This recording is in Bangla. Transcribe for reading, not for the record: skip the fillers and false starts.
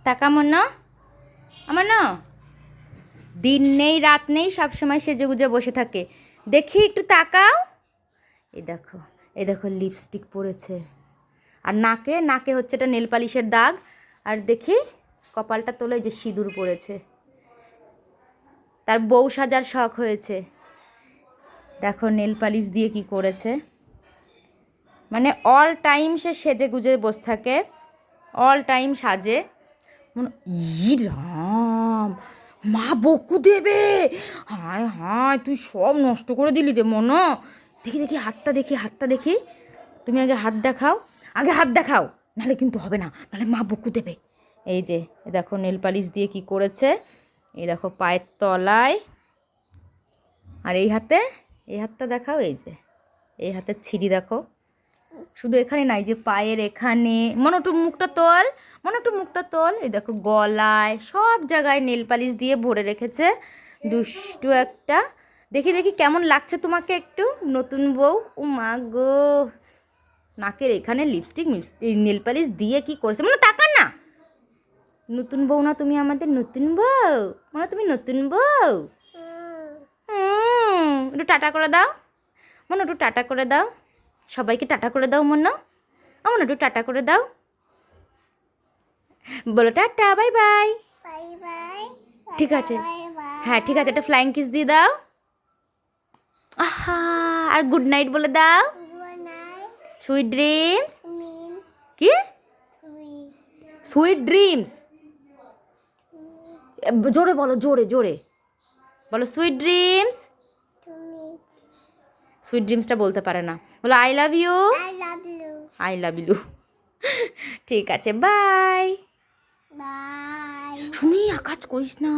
তাকা মনো, আমার না দিন নেই রাত নেই, সবসময় সেজে গুজে বসে থাকে। দেখি একটু তাকাও। এই দেখো লিপস্টিক পরেছে, আর নাকে নাকে হচ্ছে এটা নেল পালিশের দাগ। আর দেখি কপালটা তোলে, যে সিঁদুর পরেছে। তার বউ সাজার শখ হয়েছে। দেখো নেল পালিশ দিয়ে কি করেছে, মানে অল টাইম সে সেজে গুজে বসে থাকে, অল টাইম সাজে। ই রাম, মা বকু দেবে। হায় হায়, তুই সব নষ্ট করে দিলি রে মনো। দেখি দেখি হাতটা দেখি, হাতটা দেখি। তুমি আগে হাত দেখাও, আগে হাত দেখাও, নাহলে কিন্তু হবে না, নাহলে মা বকু দেবে। এই যে দেখো নেল পালিশ দিয়ে কি করেছে। এই দেখো পায়ের তলায়, আর এই হাতে, এই হাতটা দেখাও। এই যে এই হাতের ছিঁড়ি দেখো, শুধু এখানে নাই, যে পায়ের এখানে। মনে একটু মুখটা তোল, মনে একটু মুখটা তোল। এই দেখো গলায়, সব জায়গায় নেল পালিশ দিয়ে ভরে রেখেছে। দুষ্টু একটা। দেখি দেখি কেমন লাগছে তোমাকে একটু, নতুন বউ। ও মা গো, নাকের এখানে লিপস্টিক নেল পালিশ দিয়ে কি করেছে, মানে তাকান না। নতুন বউ না তুমি, আমাদের নতুন বউ, মানে তুমি নতুন বউ। একটু টাটা করে দাও মনে, একটু টাটা করে দাও। সবাইকে টাটা করে দাও মনে, আমার একটু টাটা করে দাও। বলো টাটা, বাই বাই। ঠিক আছে, হ্যাঁ ঠিক আছে, একটা ফ্লাইং কিস দিয়ে দাও। আহা, আর গুড নাইট বলে দাও। Sweet dreams. কি সুইট ড্রিমস? জোরে বলো, জোরে জোরে বলো, সুইট ড্রিমস। সুইট ড্রিমসটা বলতে পারে না, বলো I love you. I love you. ঠিক আছে, বাই। শুনি আকাশ করিস না।